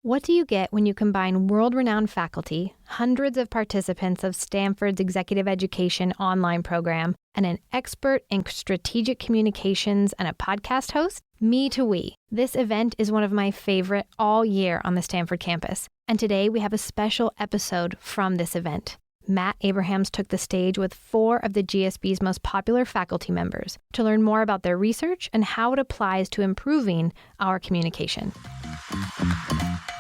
What do you get when you combine world-renowned faculty, hundreds of participants of Stanford's executive education online program, and an expert in strategic communications and a podcast host? Me to we. This event is one of my favorite all year on the Stanford campus. And today we have a special episode from this event. Matt Abrahams took the stage with 4 of the GSB's most popular faculty members to learn more about their research and how it applies to improving our communication.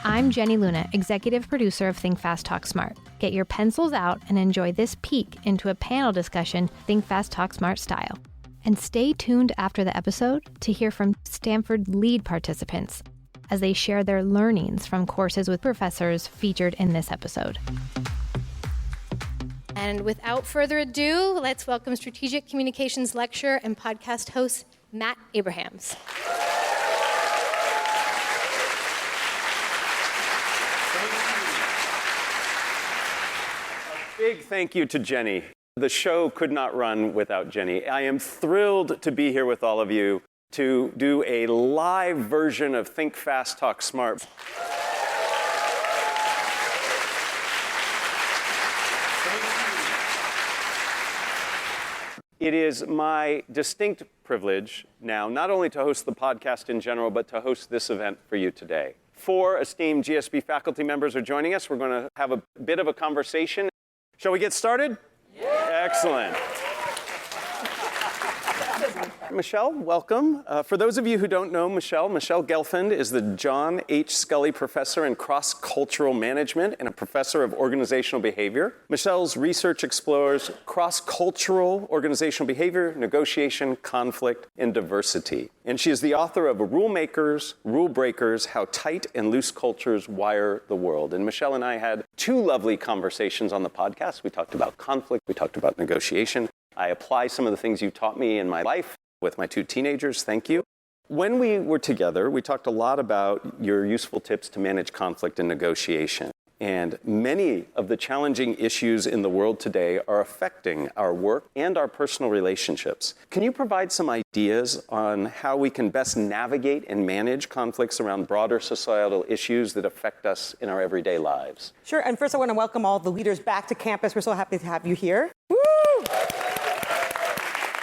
I'm Jenny Luna, executive producer of Think Fast, Talk Smart. Get your pencils out and enjoy this peek into a panel discussion, Think Fast, Talk Smart style. And stay tuned after the episode to hear from Stanford lead participants as they share their learnings from courses with professors featured in this episode. And without further ado, let's welcome Strategic Communications lecturer and podcast host, Matt Abrahams. Big thank you to Jenny. The show could not run without Jenny. I am thrilled to be here with all of you to do a live version of Think Fast, Talk Smart. It is my distinct privilege now not only to host the podcast in general, but to host this event for you today. 4 esteemed GSB faculty members are joining us. We're going to have a bit of a conversation. Shall we get started? Yeah. Excellent. Michele, welcome. For those of you who don't know Michele Gelfand is the John H. Scully Professor in Cross-Cultural Management and a Professor of Organizational Behavior. Michele's research explores cross-cultural organizational behavior, negotiation, conflict, and diversity. And she is the author of Rule Makers, Rule Breakers, How Tight and Loose Cultures Wire the World. And Michele and I had 2 lovely conversations on the podcast. We talked about conflict, we talked about negotiation. I apply some of the things you taught me in my life with my 2 teenagers. Thank you. When we were together, we talked a lot about your useful tips to manage conflict and negotiation. And many of the challenging issues in the world today are affecting our work and our personal relationships. Can you provide some ideas on how we can best navigate and manage conflicts around broader societal issues that affect us in our everyday lives? Sure. And first, I want to welcome all the leaders back to campus. We're so happy to have you here. Woo!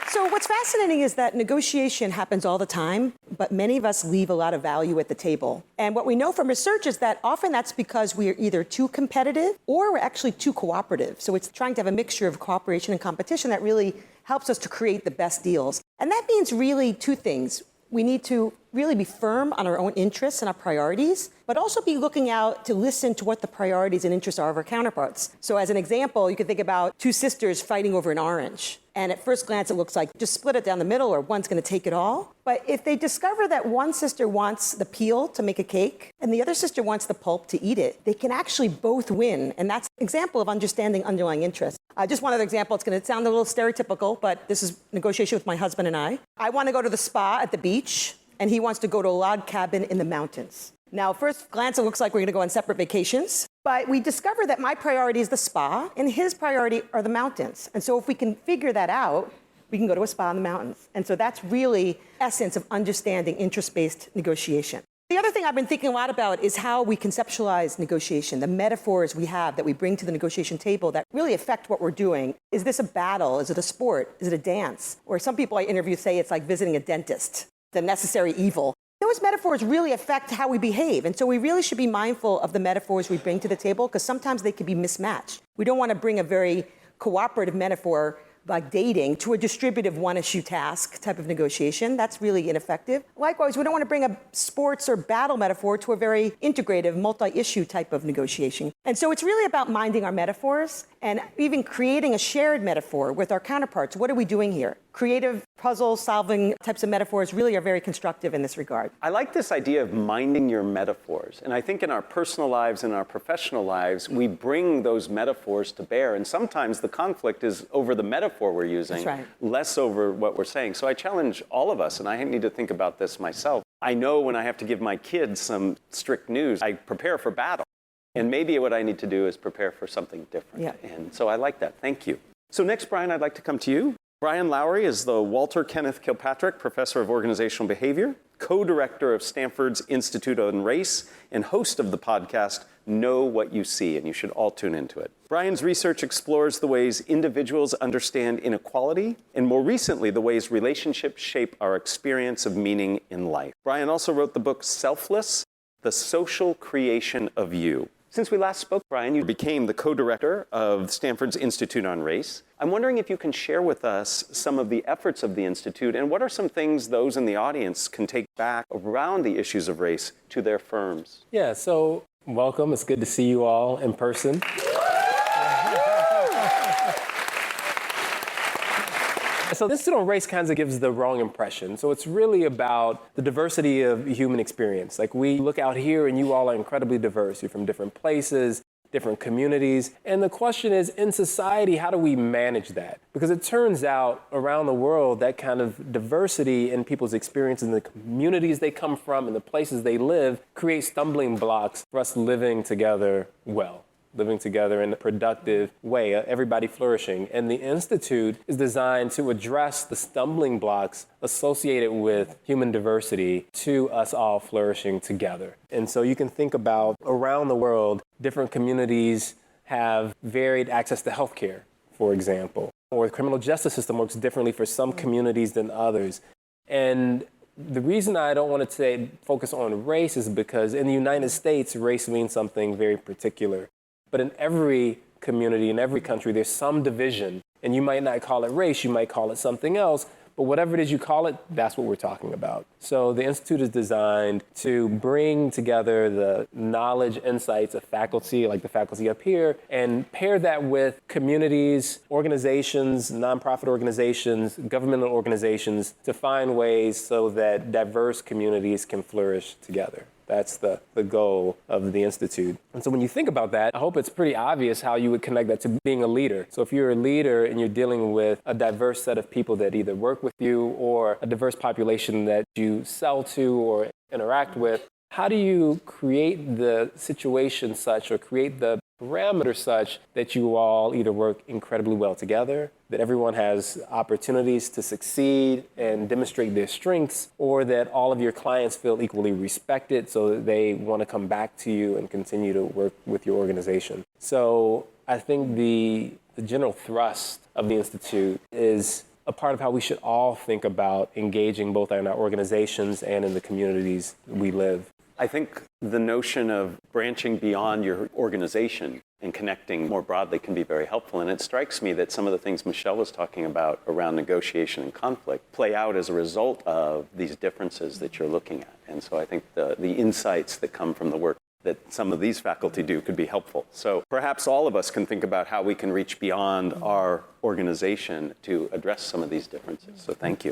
So what's fascinating is that negotiation happens all the time, but many of us leave a lot of value at the table. And what we know from research is that often that's because we are either too competitive or we're actually too cooperative. So it's trying to have a mixture of cooperation and competition that really helps us to create the best deals. And that means really 2 things. We need to really be firm on our own interests and our priorities, but also be looking out to listen to what the priorities and interests are of our counterparts. So as an example, you could think about 2 sisters fighting over an orange. And at first glance, it looks like just split it down the middle or one's going to take it all. But if they discover that one sister wants the peel to make a cake and the other sister wants the pulp to eat it, they can actually both win. And that's an example of understanding underlying interests. Just one other example. It's going to sound a little stereotypical, but this is negotiation with my husband and I. I want to go to the spa at the beach, and he wants to go to a log cabin in the mountains. Now, first glance, it looks like we're going to go on separate vacations. But we discover that my priority is the spa, and his priority are the mountains. And so if we can figure that out, we can go to a spa in the mountains. And so that's really essence of understanding interest-based negotiation. The other thing I've been thinking a lot about is how we conceptualize negotiation, the metaphors we have that we bring to the negotiation table that really affect what we're doing. Is this a battle? Is it a sport? Is it a dance? Or some people I interview say it's like visiting a dentist, the necessary evil. Those metaphors really affect how we behave. And so we really should be mindful of the metaphors we bring to the table because sometimes they can be mismatched. We don't want to bring a very cooperative metaphor like dating to a distributive one-issue task type of negotiation. That's really ineffective. Likewise, we don't want to bring a sports or battle metaphor to a very integrative, multi-issue type of negotiation. And so it's really about minding our metaphors and even creating a shared metaphor with our counterparts. What are we doing here? Creative puzzle-solving types of metaphors really are very constructive in this regard. I like this idea of minding your metaphors. And I think in our personal lives and our professional lives, we bring those metaphors to bear. And sometimes the conflict is over the metaphor we're using, That's right. less over what we're saying. So I challenge all of us, and I need to think about this myself. I know when I have to give my kids some strict news, I prepare for battle. And maybe what I need to do is prepare for something different. Yeah. And so I like that. Thank you. So next, Brian, I'd like to come to you. Brian Lowery is the Walter Kenneth Kilpatrick Professor of Organizational Behavior co-director of Stanford's Institute on Race, and host of the podcast, Know What You See, and you should all tune into it. Brian's research explores the ways individuals understand inequality, and more recently, the ways relationships shape our experience of meaning in life. Brian also wrote the book Selfless, The Social Creation of You. Since we last spoke, Brian, you became the co-director of Stanford's Institute on Race. I'm wondering if you can share with us some of the efforts of the Institute and what are some things those in the audience can take back around the issues of race to their firms? Yeah, so welcome. It's good to see you all in person. So the Institute on Race kind of gives the wrong impression. So it's really about the diversity of human experience. Like we look out here and you all are incredibly diverse. You're from different places, different communities. And the question is, in society, how do we manage that? Because it turns out around the world, that kind of diversity in people's experiences in the communities they come from and the places they live create stumbling blocks for us living together well. Living together in a productive way, everybody flourishing. And the Institute is designed to address the stumbling blocks associated with human diversity to us all flourishing together. And so you can think about around the world, different communities have varied access to healthcare, for example, or the criminal justice system works differently for some communities than others. And the reason I don't want to focus on race is because in the United States, race means something very particular. But in every community, in every country, there's some division. And you might not call it race, you might call it something else. But whatever it is you call it, that's what we're talking about. So the Institute is designed to bring together the knowledge, insights of faculty, like the faculty up here, and pair that with communities, organizations, nonprofit organizations, governmental organizations to find ways so that diverse communities can flourish together. That's the goal of the Institute. And so when you think about that, I hope it's pretty obvious how you would connect that to being a leader. So if you're a leader and you're dealing with a diverse set of people that either work with you or a diverse population that you sell to or interact with, how do you create the situation such or create the parameter such that you all either work incredibly well together, that everyone has opportunities to succeed and demonstrate their strengths, or that all of your clients feel equally respected so that they want to come back to you and continue to work with your organization. So I think the general thrust of the Institute is a part of how we should all think about engaging both in our organizations and in the communities we live. I think the notion of branching beyond your organization and connecting more broadly can be very helpful. And it strikes me that some of the things Michele was talking about around negotiation and conflict play out as a result of these differences that you're looking at. And so I think the insights that come from the work that some of these faculty do could be helpful. So perhaps all of us can think about how we can reach beyond our organization to address some of these differences. So thank you.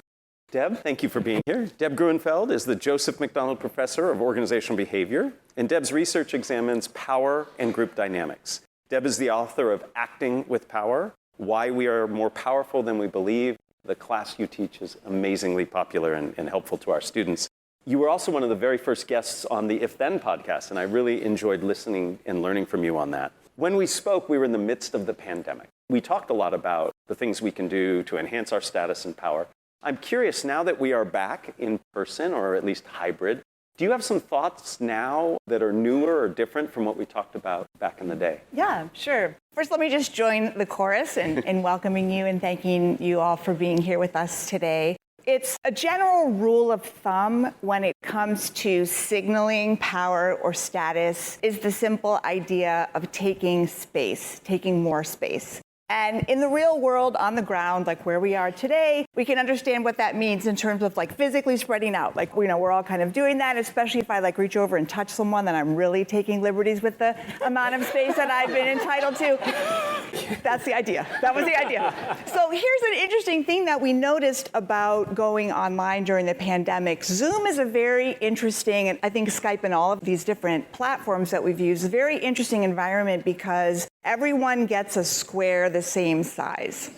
Deb, thank you for being here. Deb Gruenfeld is the Joseph McDonald Professor of Organizational Behavior, and Deb's research examines power and group dynamics. Deb is the author of Acting with Power, Why We Are More Powerful Than We Believe. The class you teach is amazingly popular and helpful to our students. You were also one of the very first guests on the If Then podcast, and I really enjoyed listening and learning from you on that. When we spoke, we were in the midst of the pandemic. We talked a lot about the things we can do to enhance our status and power. I'm curious, now that we are back in person, or at least hybrid, do you have some thoughts now that are newer or different from what we talked about back in the day? Yeah, sure. First, let me just join the chorus in welcoming you and thanking you all for being here with us today. It's a general rule of thumb when it comes to signaling power or status is the simple idea of taking space, taking more space. And in the real world, on the ground, like where we are today, we can understand what that means in terms of like physically spreading out. Like, you know, we're all kind of doing that, especially if I like reach over and touch someone, then I'm really taking liberties with the amount of space that I've been entitled to. That's the idea. That was the idea. So here's an interesting thing that we noticed about going online during the pandemic. Zoom is a very interesting, and I think Skype and all of these different platforms that we've used, a very interesting environment because everyone gets a square the same size.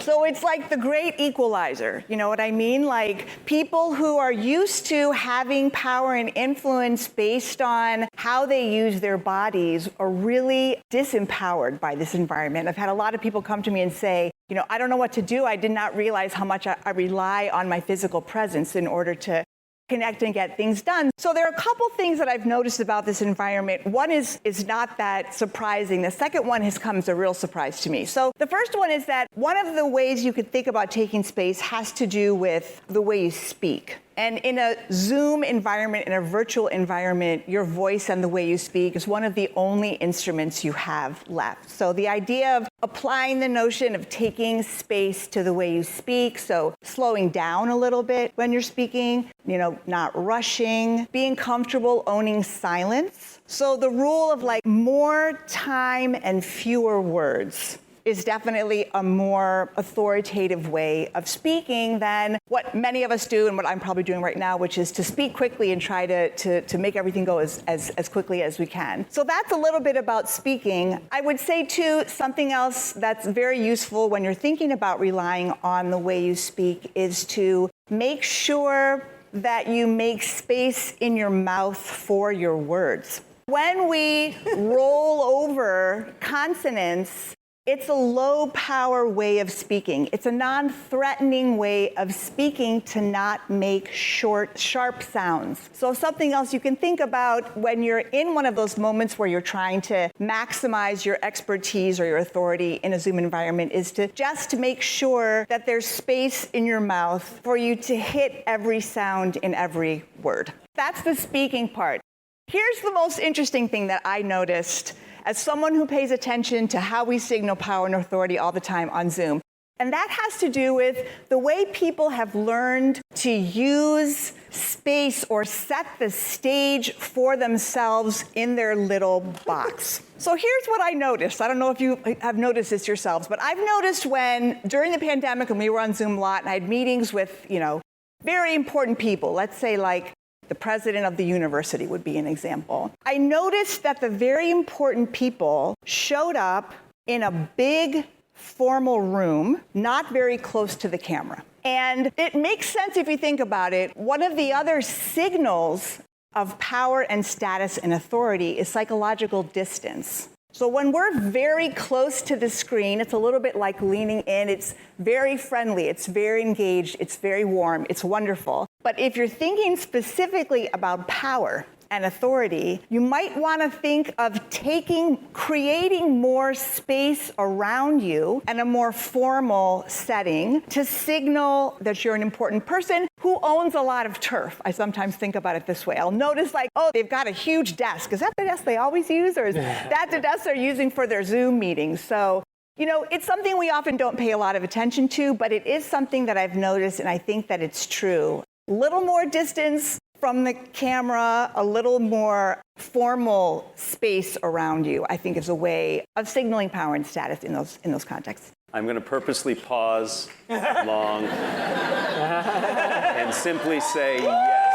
So it's like the great equalizer, you know what I mean? Like people who are used to having power and influence based on how they use their bodies are really disempowered by this environment. I've had a lot of people come to me and say, you know, I don't know what to do. I did not realize how much I rely on my physical presence in order to connect and get things done. So there are a couple things that I've noticed about this environment. One is not that surprising. The second one has come as a real surprise to me. So the first one is that one of the ways you could think about taking space has to do with the way you speak. And in a Zoom environment, in a virtual environment, your voice and the way you speak is one of the only instruments you have left. So the idea of applying the notion of taking space to the way you speak, so slowing down a little bit when you're speaking, you know, not rushing, being comfortable owning silence. So the rule of like more time and fewer words is definitely a more authoritative way of speaking than what many of us do and what I'm probably doing right now, which is to speak quickly and try to make everything go as quickly as we can. So that's a little bit about speaking. I would say, too, something else that's very useful when you're thinking about relying on the way you speak is to make sure that you make space in your mouth for your words. When we roll over consonants, it's a low-power way of speaking. It's a non-threatening way of speaking to not make short, sharp sounds. So something else you can think about when you're in one of those moments where you're trying to maximize your expertise or your authority in a Zoom environment is to just make sure that there's space in your mouth for you to hit every sound in every word. That's the speaking part. Here's the most interesting thing that I noticed as someone who pays attention to how we signal power and authority all the time on Zoom. And that has to do with the way people have learned to use space or set the stage for themselves in their little box. So here's what I noticed. I don't know if you have noticed this yourselves, but I've noticed when, during the pandemic, when we were on Zoom a lot, and I had meetings with, you know, very important people, let's say like the president of the university would be an example. I noticed that the very important people showed up in a big formal room, not very close to the camera. And it makes sense if you think about it. One of the other signals of power and status and authority is psychological distance. So when we're very close to the screen, it's a little bit like leaning in. It's very friendly, it's very engaged, it's very warm, it's wonderful. But if you're thinking specifically about power and authority, you might want to think of creating more space around you and a more formal setting to signal that you're an important person who owns a lot of turf. I sometimes think about it this way. I'll notice like, oh, they've got a huge desk. Is that the desk they always use? Or is that the desk they're using for their Zoom meetings? So, you know, it's something we often don't pay a lot of attention to, but it is something that I've noticed, and I think that it's true. A little more distance from the camera, a little more formal space around you, I think is a way of signaling power and status in those contexts. I'm going to purposely pause long and simply say yes.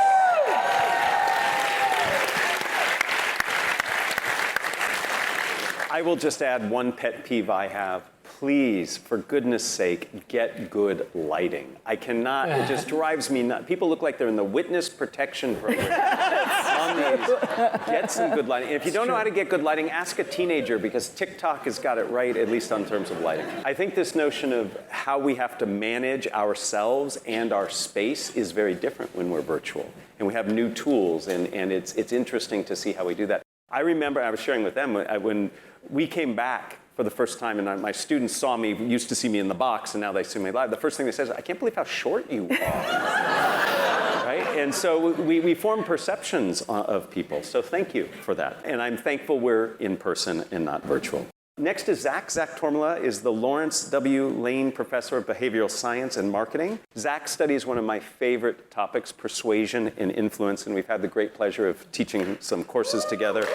I will just add one pet peeve I have. Please, for goodness sake, get good lighting. I cannot, it just drives me nuts. People look like they're in the witness protection program. Get some good lighting. And if you don't know how to get good lighting, ask a teenager, because TikTok has got it right, at least in terms of lighting. I think this notion of how we have to manage ourselves and our space is very different when we're virtual. And we have new tools, and it's interesting to see how we do that. I remember, I was sharing with them, when we came back for the first time, and my students used to see me in the box, and now they see me live. The first thing they say is, I can't believe how short you are. Right? And so we form perceptions of people. So thank you for that. And I'm thankful we're in person and not virtual. Next is Zak. Zak Tormala is the Lawrence W. Lane Professor of Behavioral Science and Marketing. Zak studies one of my favorite topics, persuasion and influence, and we've had the great pleasure of teaching some courses together.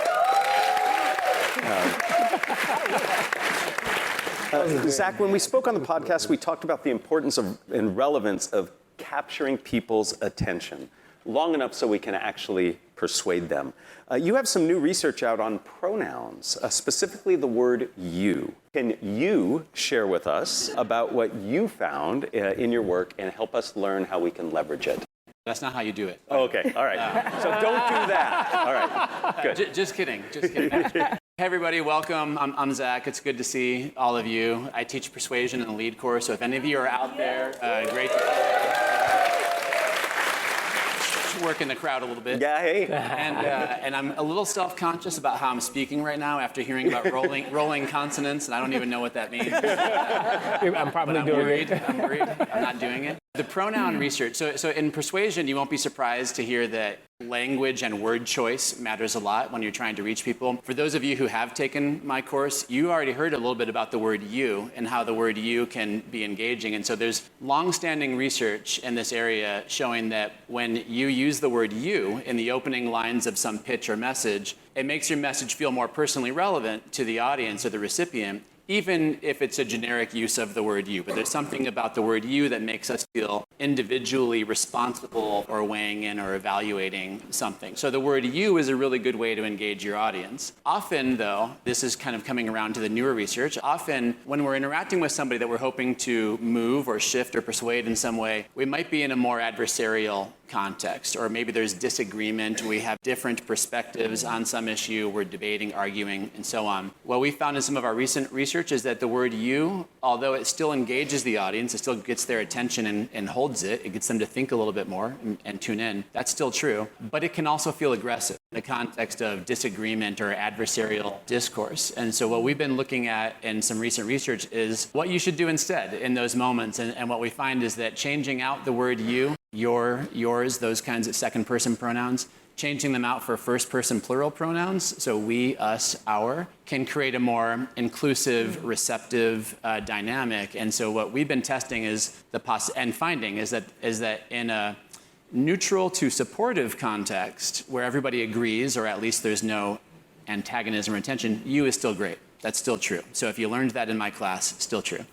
Zak, when we spoke on the podcast, we talked about the importance and relevance of capturing people's attention. long enough so we can actually persuade them. You have some new research out on pronouns, specifically the word you. Can you share with us about what you found in your work and help us learn how we can leverage it? That's not how you do it. Oh, okay, all right. So don't do that. All right, good. Just kidding. Hey everybody, welcome. I'm Zach. It's good to see all of you. I teach persuasion in the lead course, so if any of you are out there, great to work in the crowd a little bit. Yeah, hey. And I'm a little self-conscious about how I'm speaking right now after hearing about rolling consonants, and I don't even know what that means. I'm probably doing it. I'm worried. I'm not doing it. The pronoun research. So in persuasion, you won't be surprised to hear that language and word choice matters a lot when you're trying to reach people. For those of you who have taken my course, you already heard a little bit about the word you and how the word you can be engaging. And so there's long-standing research in this area showing that when you use the word you in the opening lines of some pitch or message, it makes your message feel more personally relevant to the audience or the recipient, even if it's a generic use of the word you. But there's something about the word you that makes us feel individually responsible or weighing in or evaluating something. So the word you is a really good way to engage your audience. Often, though, this is kind of coming around to the newer research, often when we're interacting with somebody that we're hoping to move or shift or persuade in some way, we might be in a more adversarial context, or maybe there's disagreement, we have different perspectives on some issue, we're debating, arguing, and so on. What we found in some of our recent research is that the word you, although it still engages the audience, it still gets their attention and holds it gets them to think a little bit more and tune in, that's still true, but it can also feel aggressive in the context of disagreement or adversarial discourse. And so what we've been looking at in some recent research is what you should do instead in those moments, and what we find is that changing out the word you, your, yours, those kinds of second-person pronouns, changing them out for first-person plural pronouns, so we, us, our, can create a more inclusive, receptive dynamic. And so what we've been testing is and finding is that in a neutral to supportive context, where everybody agrees, or at least there's no antagonism or tension, you is still great. That's still true. So if you learned that in my class, still true.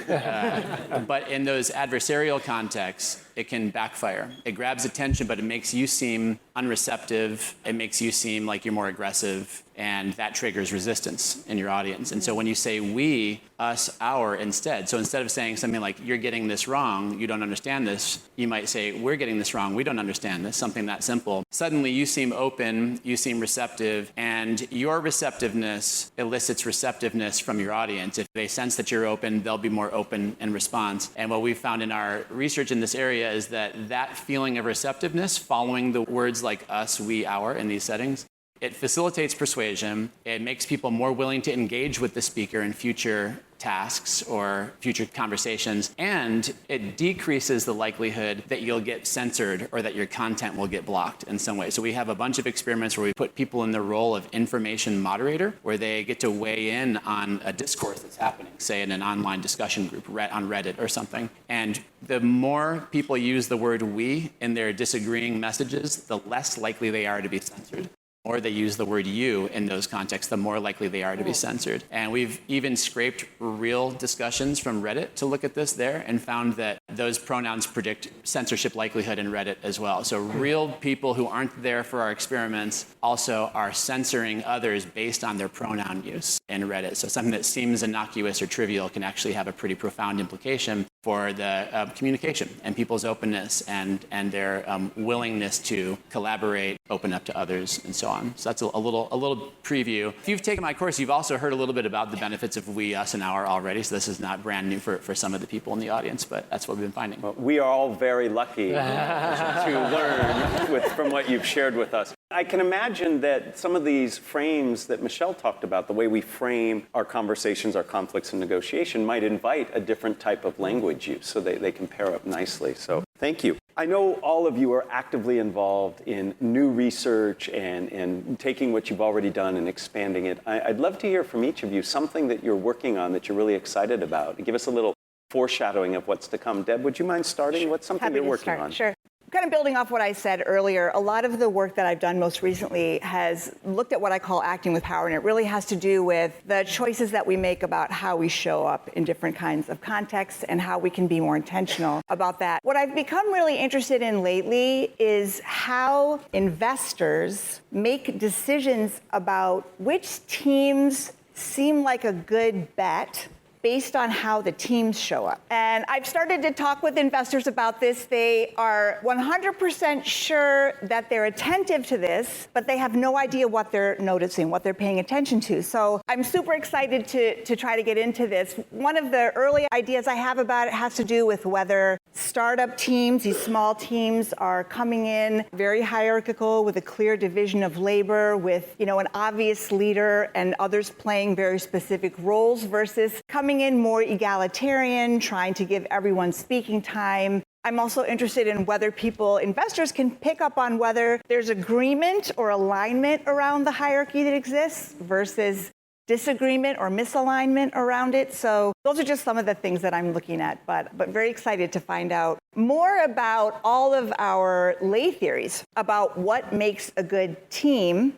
But in those adversarial contexts, it can backfire. It grabs attention, but it makes you seem unreceptive. It makes you seem like you're more aggressive, and that triggers resistance in your audience. And so when you say we, us, our instead, so instead of saying something like, you're getting this wrong, you don't understand this, you might say, we're getting this wrong, we don't understand this, something that simple. Suddenly you seem open, you seem receptive, and your receptiveness elicits receptiveness from your audience. If they sense that you're open, they'll be more open in response. And what we've found in our research in this area is that feeling of receptiveness following the words like us, we, our in these settings, it facilitates persuasion. It makes people more willing to engage with the speaker in future tasks or future conversations, and it decreases the likelihood that you'll get censored or that your content will get blocked in some way. So we have a bunch of experiments where we put people in the role of information moderator, where they get to weigh in on a discourse that's happening, say in an online discussion group on Reddit or something. And the more people use the word we in their disagreeing messages, the less likely they are to be censored. The more they use the word you in those contexts, the more likely they are to be censored. And we've even scraped real discussions from Reddit to look at this there and found that those pronouns predict censorship likelihood in Reddit as well. So real people who aren't there for our experiments also are censoring others based on their pronoun use in Reddit. So something that seems innocuous or trivial can actually have a pretty profound implication for the communication and people's openness and their willingness to collaborate, open up to others, and so on. So that's a little preview. If you've taken my course, you've also heard a little bit about the benefits of we, us, and our already. So this is not brand new for some of the people in the audience, but that's what we've been finding. Well, we are all very lucky to learn from what you've shared with us. I can imagine that some of these frames that Michele talked about, the way we frame our conversations, our conflicts and negotiation, might invite a different type of language use, so they can pair up nicely. So thank you. I know all of you are actively involved in new research and taking what you've already done and expanding it. I'd love to hear from each of you something that you're working on that you're really excited about. Give us a little foreshadowing of what's to come. Deb, would you mind starting? Sure. What's something Happy you're to working start. on? Sure. kind of building off what I said earlier, a lot of the work that I've done most recently has looked at what I call acting with power, and it really has to do with the choices that we make about how we show up in different kinds of contexts and how we can be more intentional about that. What I've become really interested in lately is how investors make decisions about which teams seem like a good bet based on how the teams show up. And I've started to talk with investors about this. They are 100% sure that they're attentive to this, but they have no idea what they're noticing, what they're paying attention to. So I'm super excited to try to get into this. One of the early ideas I have about it has to do with whether startup teams, these small teams, are coming in very hierarchical with a clear division of labor, with an obvious leader and others playing very specific roles, versus coming in more egalitarian, trying to give everyone speaking time. I'm also interested in whether investors can pick up on whether there's agreement or alignment around the hierarchy that exists versus disagreement or misalignment around it. So those are just some of the things that I'm looking at, but very excited to find out more about all of our lay theories about what makes a good team,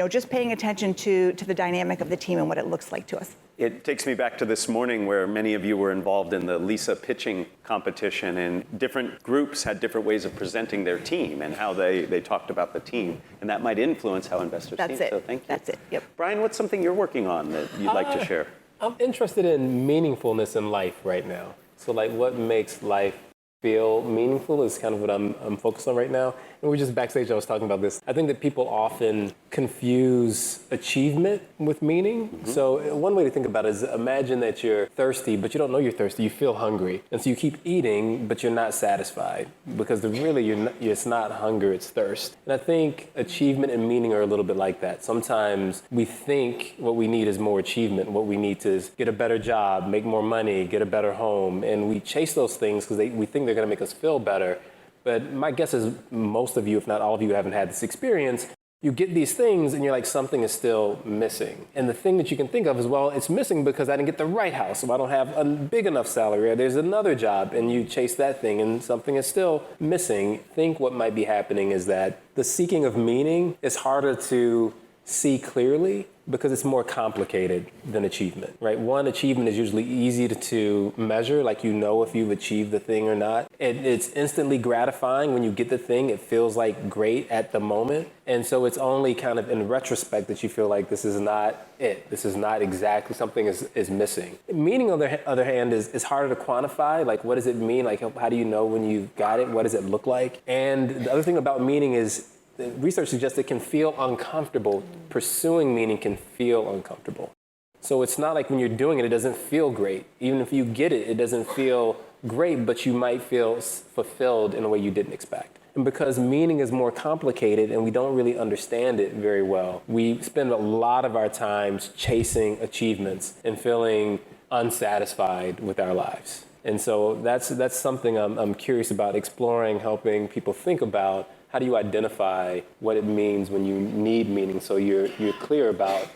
just paying attention to the dynamic of the team and what it looks like to us. It takes me back to this morning where many of you were involved in the Lisa pitching competition, and different groups had different ways of presenting their team and how they talked about the team, and that might influence how investors think. So thank you. That's it. Yep. Brian, what's something you're working on that you'd like to share? I'm interested in meaningfulness in life right now. So what makes life feel meaningful is kind of what I'm focused on right now. And we're just backstage, I was talking about this. I think that people often confuse achievement with meaning. Mm-hmm. So one way to think about it is imagine that you're thirsty, but you don't know you're thirsty. You feel hungry. And so you keep eating, but you're not satisfied because it's not hunger, it's thirst. And I think achievement and meaning are a little bit like that. Sometimes we think what we need is more achievement. What we need is get a better job, make more money, get a better home. And we chase those things because we think they're going to make us feel better. But my guess is most of you, if not all of you, haven't had this experience. You get these things and you're like, something is still missing. And the thing that you can think of is, well, it's missing because I didn't get the right house, so I don't have a big enough salary, or there's another job, and you chase that thing and something is still missing. I think what might be happening is that the seeking of meaning is harder to see clearly because it's more complicated than achievement, right? One, achievement is usually easy to measure, like if you've achieved the thing or not. It's instantly gratifying when you get the thing. It feels like great at the moment. And so it's only kind of in retrospect that you feel like this is not it. This is not exactly, something is missing. Meaning, on the other hand, is harder to quantify. Like, what does it mean? Like, how do you know when you got it? What does it look like? And the other thing about meaning is, research suggests it can feel uncomfortable. Pursuing meaning can feel uncomfortable. So it's not like when you're doing it, it doesn't feel great. Even if you get it, it doesn't feel great, but you might feel fulfilled in a way you didn't expect. And because meaning is more complicated and we don't really understand it very well, we spend a lot of our time chasing achievements and feeling unsatisfied with our lives. And so that's something I'm curious about exploring, helping people think about. How do you identify what it means when you need meaning? So you're clear about,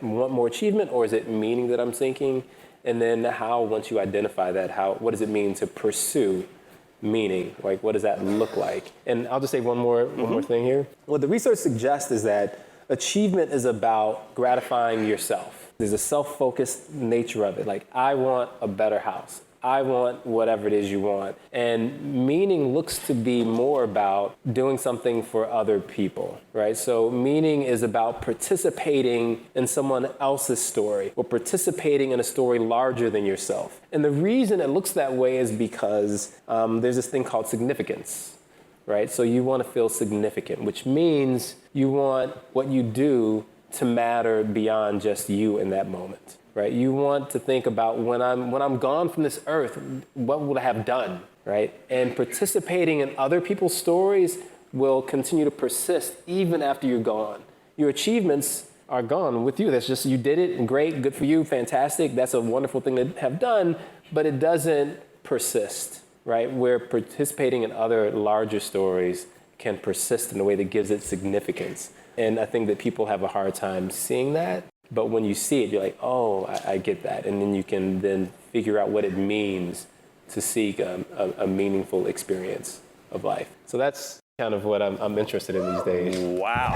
want more achievement, or is it meaning that I'm seeking? And then once you identify that, what does it mean to pursue meaning? Like, what does that look like? And I'll just say one more thing here. What the research suggests is that achievement is about gratifying yourself. There's a self-focused nature of it. Like, I want a better house. I want whatever it is you want. And meaning looks to be more about doing something for other people, right? So meaning is about participating in someone else's story, or participating in a story larger than yourself. And the reason it looks that way is because there's this thing called significance, right? So you want to feel significant, which means you want what you do to matter beyond just you in that moment. Right? You want to think about when I'm gone from this earth, what will I have done, right? And participating in other people's stories will continue to persist even after you're gone. Your achievements are gone with you. That's just, you did it, and great, good for you, fantastic. That's a wonderful thing to have done, but it doesn't persist, right? Where participating in other larger stories can persist in a way that gives it significance. And I think that people have a hard time seeing that. But when you see it, you're like, oh, I get that. And then you can then figure out what it means to seek a meaningful experience. of life. So that's kind of what I'm interested in these days. Wow.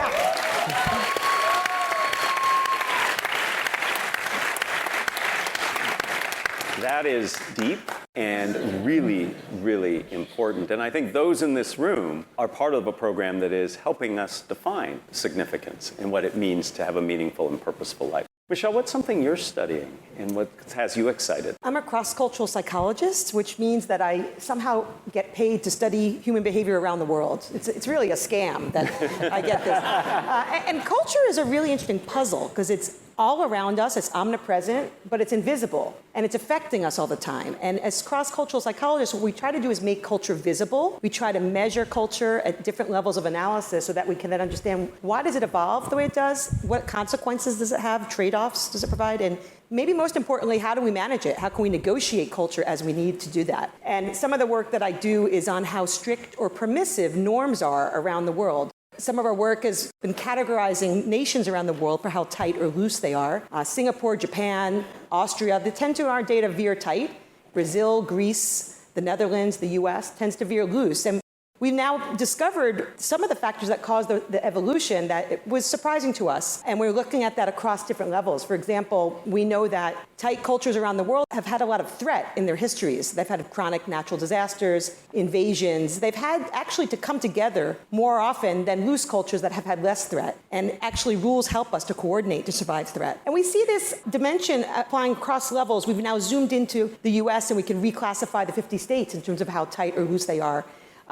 That is deep and really, really important. And I think those in this room are part of a program that is helping us define significance and what it means to have a meaningful and purposeful life. Michele, what's something you're studying and what has you excited? I'm a cross-cultural psychologist, which means that I somehow get paid to study human behavior around the world. It's really a scam that I get this. And culture is a really interesting puzzle because it's all around us, it's omnipresent, but it's invisible, and it's affecting us all the time. And as cross-cultural psychologists, what we try to do is make culture visible. We try to measure culture at different levels of analysis so that we can then understand why does it evolve the way it does, what consequences does it have, trade-offs does it provide, and maybe most importantly, how do we manage it? How can we negotiate culture as we need to do that? And some of the work that I do is on how strict or permissive norms are around the world. Some of our work has been categorizing nations around the world for how tight or loose they are. Singapore, Japan, Austria, they tend to, in our data, veer tight. Brazil, Greece, the Netherlands, the US tends to veer loose. And we've now discovered some of the factors that caused the evolution that it was surprising to us. And we're looking at that across different levels. For example, we know that tight cultures around the world have had a lot of threat in their histories. They've had chronic natural disasters, invasions. They've had actually to come together more often than loose cultures that have had less threat. And actually rules help us to coordinate to survive threat. And we see this dimension applying across levels. We've now zoomed into the US and we can reclassify the 50 states in terms of how tight or loose they are.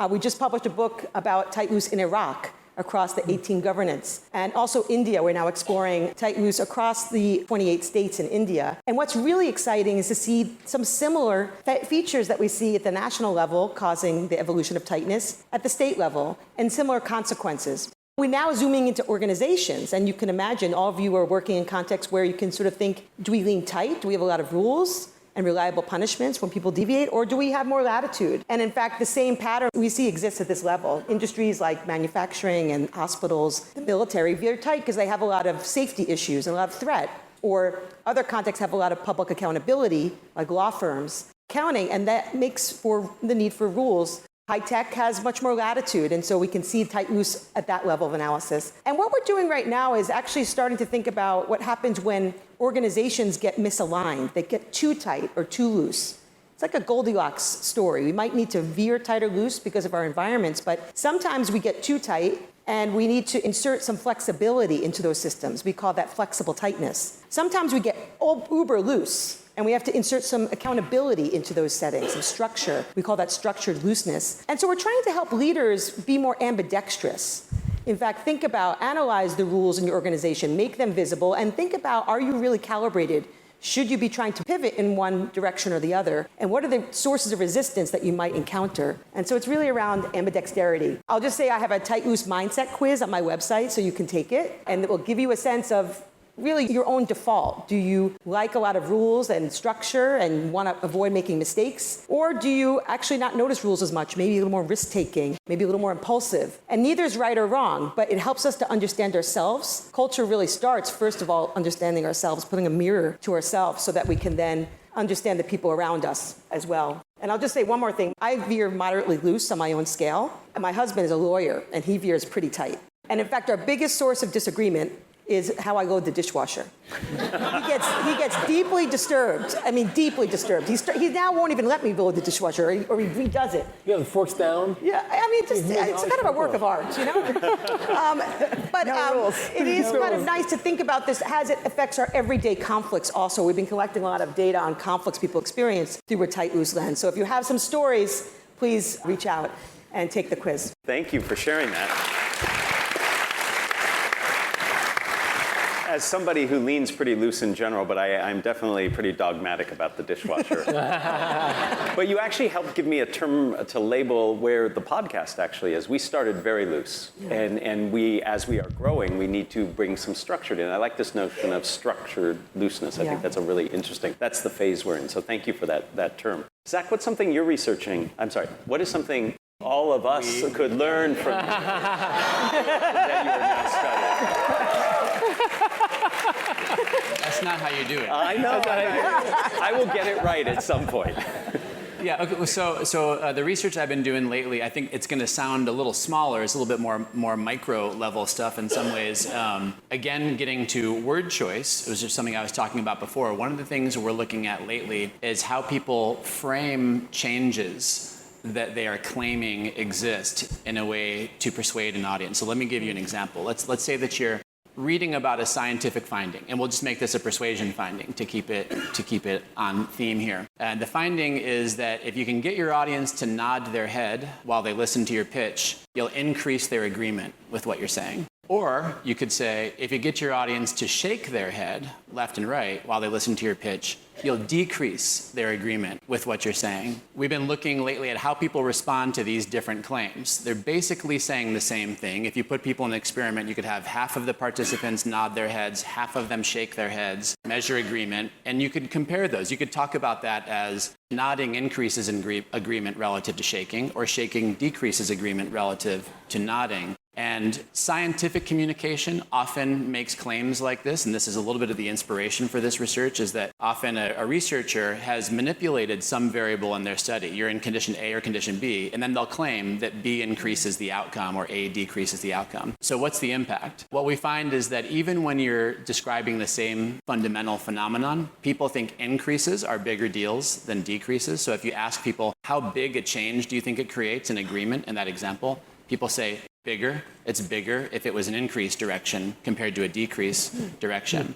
We just published a book about tight loose in Iraq across the 18 governance. And also India, we're now exploring tight loose across the 28 states in India. And what's really exciting is to see some similar features that we see at the national level causing the evolution of tightness at the state level and similar consequences. We're now zooming into organizations, and you can imagine all of you are working in contexts where you can sort of think, do we lean tight? Do we have a lot of rules and reliable punishments when people deviate, or do we have more latitude? And in fact, the same pattern we see exists at this level. Industries like manufacturing and hospitals, the military, veer tight because they have a lot of safety issues and a lot of threat. Or other contexts have a lot of public accountability, like law firms, counting, and that makes for the need for rules. High tech has much more latitude, and so we can see tight loose at that level of analysis. And what we're doing right now is actually starting to think about what happens when organizations get misaligned. They get too tight or too loose. It's like a Goldilocks story. We might need to veer tight or loose because of our environments, but sometimes we get too tight and we need to insert some flexibility into those systems. We call that flexible tightness. Sometimes we get uber loose, and we have to insert some accountability into those settings, some structure. We call that structured looseness. And so we're trying to help leaders be more ambidextrous. In fact, think about, analyze the rules in your organization, make them visible, and think about, are you really calibrated? Should you be trying to pivot in one direction or the other? And what are the sources of resistance that you might encounter? And so it's really around ambidexterity. I'll just say I have a tight loose mindset quiz on my website, so you can take it, and it will give you a sense of really your own default. Do you like a lot of rules and structure and want to avoid making mistakes? Or do you actually not notice rules as much, maybe a little more risk-taking, maybe a little more impulsive? And neither is right or wrong, but it helps us to understand ourselves. Culture really starts, first of all, understanding ourselves, putting a mirror to ourselves so that we can then understand the people around us as well. And I'll just say one more thing. I veer moderately loose on my own scale, and my husband is a lawyer, and he veers pretty tight. And in fact, our biggest source of disagreement is how I load the dishwasher. He gets deeply disturbed. I mean, deeply disturbed. He now won't even let me load the dishwasher, or he redoes it. You have the forks down? Yeah, I mean, it's kind of a work of art, you know? It is kind of nice to think about this as it affects our everyday conflicts also. We've been collecting a lot of data on conflicts people experience through a tight, loose lens. So if you have some stories, please reach out and take the quiz. Thank you for sharing that. As somebody who leans pretty loose in general, but I'm definitely pretty dogmatic about the dishwasher. But you actually helped give me a term to label where the podcast actually is. We started very loose, and we, as we are growing, we need to bring some structure in. I like this notion of structured looseness. I think that's a really interesting, that's the phase we're in. So thank you for that term. Zak, what's something you're researching? I'm sorry, what is something all of us could learn from you that you are now studying? That's not how you do it. I know. I will get it right at some point. Yeah, okay, so the research I've been doing lately, I think it's going to sound a little smaller. It's a little bit more micro level stuff in some ways. Again, getting to word choice, it was just something I was talking about before. One of the things we're looking at lately is how people frame changes that they are claiming exist in a way to persuade an audience. So let me give you an example. Let's say that you're reading about a scientific finding, and we'll just make this a persuasion finding to keep it on theme here. And the finding is that if you can get your audience to nod their head while they listen to your pitch, you'll increase their agreement with what you're saying. Or you could say, if you get your audience to shake their head left and right while they listen to your pitch, you'll decrease their agreement with what you're saying. We've been looking lately at how people respond to these different claims. They're basically saying the same thing. If you put people in an experiment, you could have half of the participants nod their heads, half of them shake their heads, measure agreement, and you could compare those. You could talk about that as nodding increases in agreement relative to shaking, or shaking decreases agreement relative to nodding. And scientific communication often makes claims like this, and this is a little bit of the inspiration for this research, is that often a researcher has manipulated some variable in their study. You're in condition A or condition B, and then they'll claim that B increases the outcome or A decreases the outcome. So what's the impact? What we find is that even when you're describing the same fundamental phenomenon, people think increases are bigger deals than decreases. So if you ask people, how big a change do you think it creates in agreement in that example? People say, bigger. It's bigger if it was an increase direction compared to a decrease direction.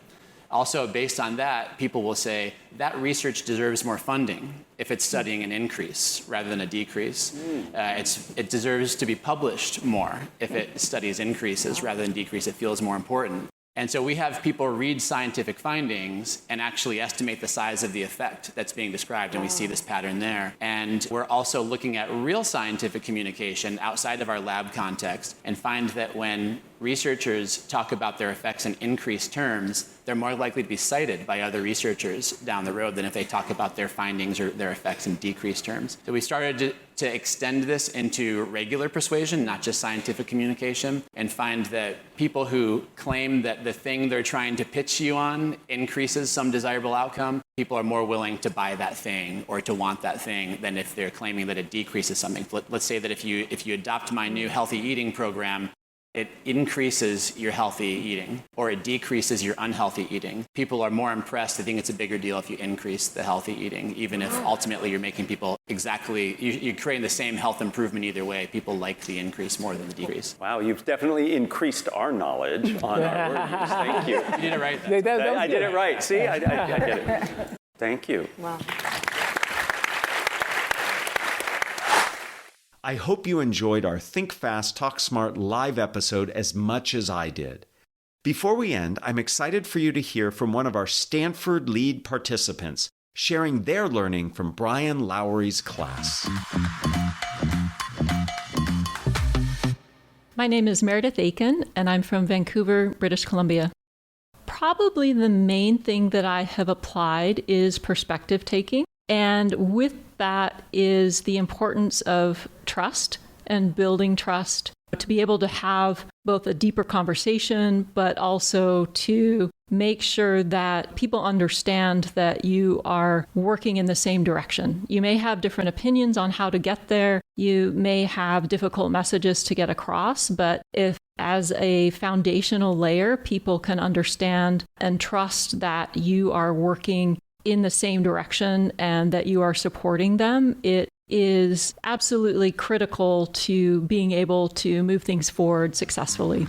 Also, based on that, people will say that research deserves more funding if it's studying an increase rather than a decrease. It deserves to be published more if it studies increases rather than decrease. It feels more important. And so we have people read scientific findings and actually estimate the size of the effect that's being described, and we see this pattern there. And we're also looking at real scientific communication outside of our lab context and find that when researchers talk about their effects in increased terms, they're more likely to be cited by other researchers down the road than if they talk about their findings or their effects in decreased terms. So we started to extend this into regular persuasion, not just scientific communication, and find that people who claim that the thing they're trying to pitch you on increases some desirable outcome, people are more willing to buy that thing or to want that thing than if they're claiming that it decreases something. Let's say that if you adopt my new healthy eating program, it increases your healthy eating or it decreases your unhealthy eating. People are more impressed. They think it's a bigger deal if you increase the healthy eating, even if ultimately you're making people you're creating the same health improvement either way. People like the increase more than the decrease. Wow, you've definitely increased our knowledge on our word use. Thank you. You did it right. I did it right. See, I did it. Thank you. Wow. I hope you enjoyed our Think Fast, Talk Smart live episode as much as I did. Before we end, I'm excited for you to hear from one of our Stanford lead participants, sharing their learning from Brian Lowery's class. My name is Meredith Aiken, and I'm from Vancouver, British Columbia. Probably the main thing that I have applied is perspective taking. And with that is the importance of trust and building trust to be able to have both a deeper conversation, but also to make sure that people understand that you are working in the same direction. You may have different opinions on how to get there. You may have difficult messages to get across, but if as a foundational layer, people can understand and trust that you are working in the same direction and that you are supporting them, it is absolutely critical to being able to move things forward successfully.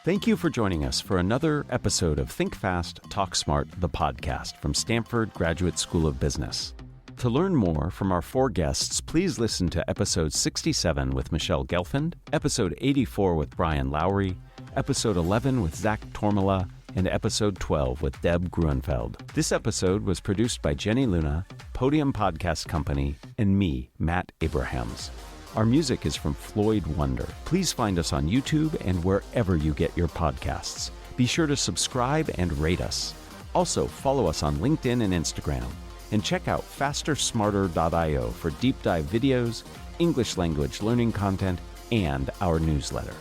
Thank you for joining us for another episode of Think Fast, Talk Smart, the podcast from Stanford Graduate School of Business. To learn more from our 4 guests, please listen to episode 67 with Michele Gelfand, episode 84 with Brian Lowery, episode 11 with Zak Tormala, and episode 12 with Deb Gruenfeld. This episode was produced by Jenny Luna, Podium Podcast Company, and me, Matt Abrahams. Our music is from Floyd Wonder. Please find us on YouTube and wherever you get your podcasts. Be sure to subscribe and rate us. Also, follow us on LinkedIn and Instagram. And check out fastersmarter.io for deep dive videos, English language learning content, and our newsletter.